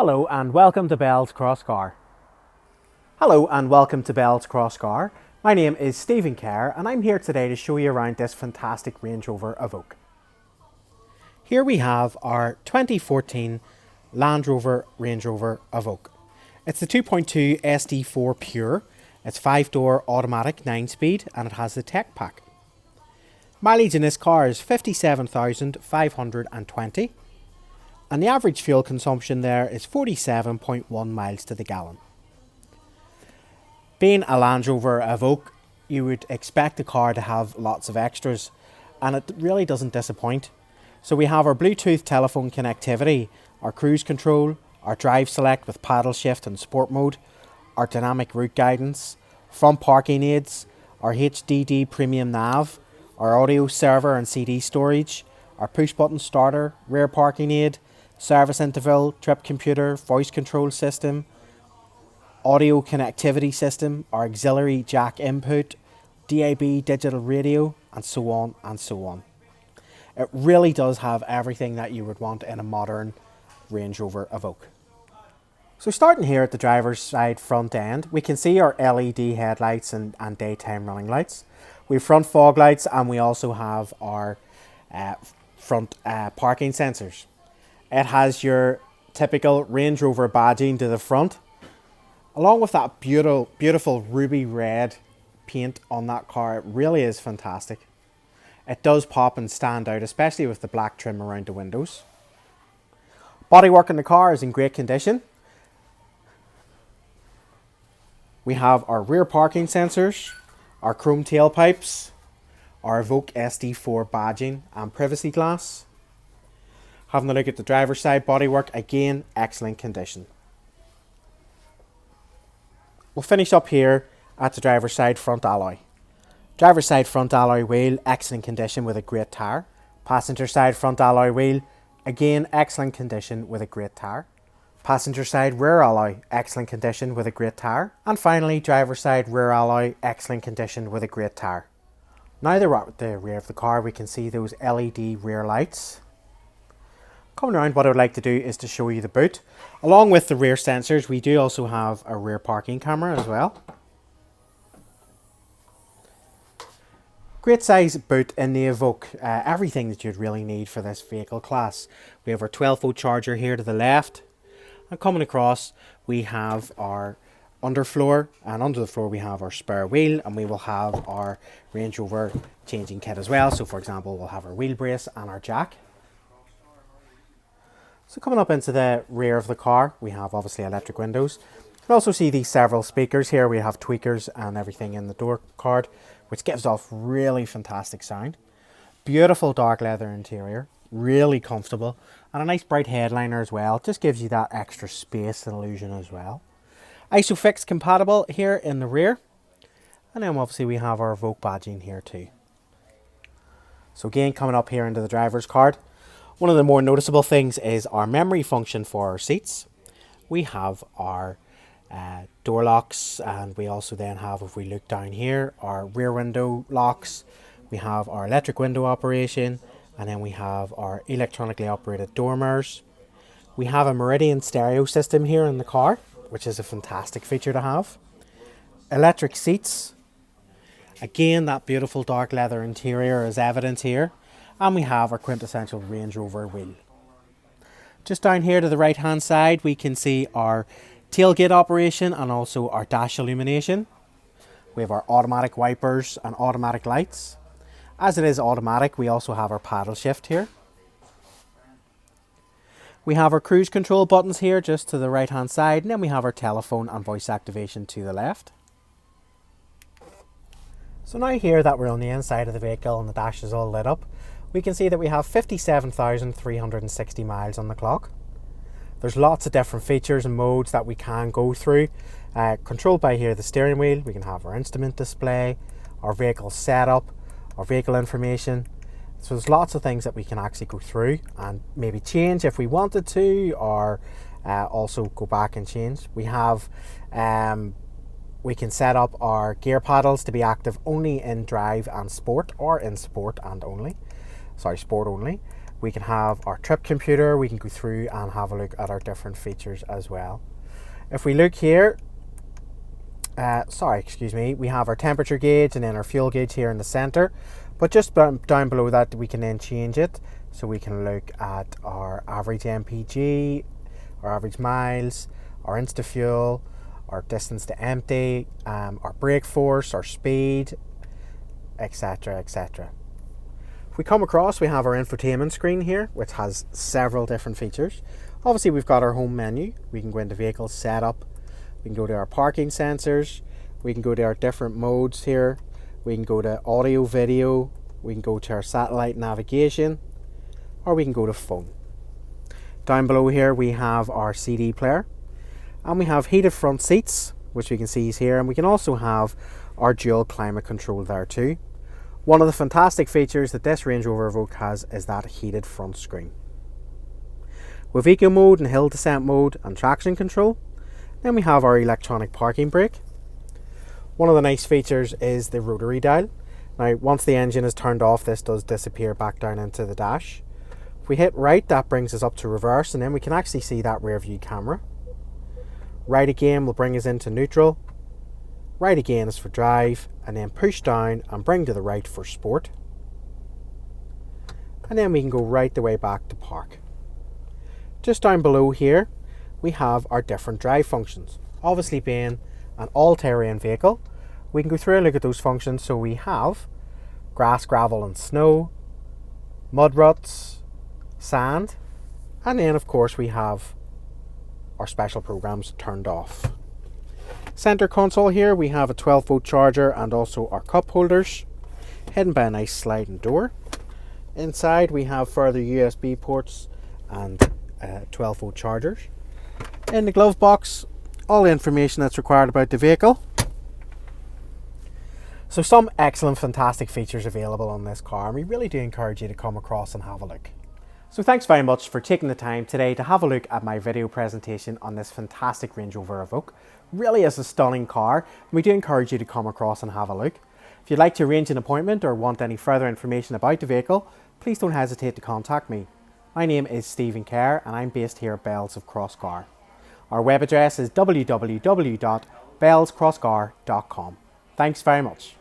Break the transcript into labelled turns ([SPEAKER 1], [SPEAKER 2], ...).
[SPEAKER 1] Hello and welcome to Bells Crossgar. Hello and welcome to Bells Crossgar. My name is Stephen Kerr and I'm here today to show you around this fantastic Range Rover Evoque. Here we have our 2014 Land Rover Range Rover Evoque. It's the 2.2 SD4 Pure. It's 5-door automatic 9-speed and it has the tech pack. Mileage in this car is 57,520. And the average fuel consumption there is 47.1 miles to the gallon. Being a Land Rover Evoque, you would expect the car to have lots of extras, and it really doesn't disappoint. So we have our Bluetooth telephone connectivity, our cruise control, our drive select with paddle shift and sport mode, our dynamic route guidance, front parking aids, our HDD premium nav, our audio server and CD storage, our push button starter, rear parking aid, service interval, trip computer, voice control system, audio connectivity system, our auxiliary jack input, DAB digital radio, and so on and so on. It really does have everything that you would want in a modern Range Rover Evoque. So starting here at the driver's side front end, we can see our LED headlights and daytime running lights. We have front fog lights and we also have our front parking sensors. It has your typical Range Rover badging to the front, along with that beautiful ruby red paint on that car. It really is fantastic. It does pop and stand out, especially with the black trim around the windows. Bodywork in the car is in great condition. We have our rear parking sensors, our chrome tailpipes, our Evoque SD4 badging and privacy glass. Having a look at the driver's side bodywork, again, excellent condition. We'll finish up here at the driver's side front alloy. Driver's side front alloy wheel, excellent condition with a great tyre. Passenger side front alloy wheel, again, excellent condition with a great tyre. Passenger side rear alloy, excellent condition with a great tyre. And finally, driver's side rear alloy, excellent condition with a great tyre. Now that we're at the rear of the car, we can see those LED rear lights. Coming around, what I would like to do is to show you the boot. Along with the rear sensors, we do also have a rear parking camera as well. Great size boot in the Evoque, everything that you'd really need for this vehicle class. We have our 12-volt charger here to the left, and coming across we have our underfloor, and under the floor we have our spare wheel, and we will have our Range Rover changing kit as well. So for example, we'll have our wheel brace and our jack. So coming up into the rear of the car, we have obviously electric windows. You can also see these several speakers here. We have tweakers and everything in the door card, which gives off really fantastic sound. Beautiful dark leather interior, really comfortable, and a nice bright headliner as well. Just gives you that extra space and illusion as well. ISOFIX compatible here in the rear, and then obviously we have our Evoque badging here too. So again, coming up here into the driver's card, one of the more noticeable things is our memory function for our seats. We have our door locks, and we also then have, if we look down here, our rear window locks. We have our electric window operation, and then we have our electronically operated door mirrors. We have a Meridian stereo system here in the car, which is a fantastic feature to have. Electric seats. Again, that beautiful dark leather interior is evident here. And we have our quintessential Range Rover wheel. Just down here to the right hand side, we can see our tailgate operation and also our dash illumination. We have our automatic wipers and automatic lights. As it is automatic, we also have our paddle shift here. We have our cruise control buttons here just to the right hand side, and then we have our telephone and voice activation to the left. So now here that we're on the inside of the vehicle and the dash is all lit up, we can see that we have 57,360 miles on the clock. There's lots of different features and modes that we can go through. Controlled by here the steering wheel, we can have our instrument display, our vehicle setup, our vehicle information. So there's lots of things that we can actually go through and maybe change if we wanted to, or also go back and change. We have we can set up our gear paddles to be active only in drive and sport, or in sport and only. Sport only. We can have our trip computer. We can go through and have a look at our different features as well. If we look here, we have our temperature gauge and then our fuel gauge here in the center. But just down below that, we can then change it. So we can look at our average MPG, our average miles, our insta fuel, our distance to empty, our brake force, our speed, etc, etc. If we come across, we have our infotainment screen here, which has several different features. Obviously, we've got our home menu. We can go into vehicle setup. We can go to our parking sensors. We can go to our different modes here. We can go to audio, video. We can go to our satellite navigation, or we can go to phone. Down below here, we have our CD player, and we have heated front seats, which we can see here, and we can also have our dual climate control there too. One of the fantastic features that this Range Rover Evoque has is that heated front screen. With eco mode and hill descent mode and traction control, then we have our electronic parking brake. One of the nice features is the rotary dial. Now, once the engine is turned off, this does disappear back down into the dash. If we hit right, that brings us up to reverse, and then we can actually see that rear view camera. Right again will bring us into neutral. Right again is for drive, and then push down and bring to the right for sport. And then we can go right the way back to park. Just down below here, we have our different drive functions. Obviously, being an all-terrain vehicle, we can go through and look at those functions. So we have grass, gravel and snow, mud ruts, sand, and then of course we have our special programs turned off. Center console here, we have a 12-volt charger and also our cup holders, hidden by a nice sliding door. Inside we have further USB ports and 12-volt chargers. In the glove box, all the information that's required about the vehicle. So some excellent, fantastic features available on this car, and we really do encourage you to come across and have a look. So thanks very much for taking the time today to have a look at my video presentation on this fantastic Range Rover Evoque. Really is a stunning car, and we do encourage you to come across and have a look. If you'd like to arrange an appointment or want any further information about the vehicle, please don't hesitate to contact me. My name is Stephen Kerr, and I'm based here at Bells of Crossgar. Our web address is www.bellscrossgar.com. Thanks very much.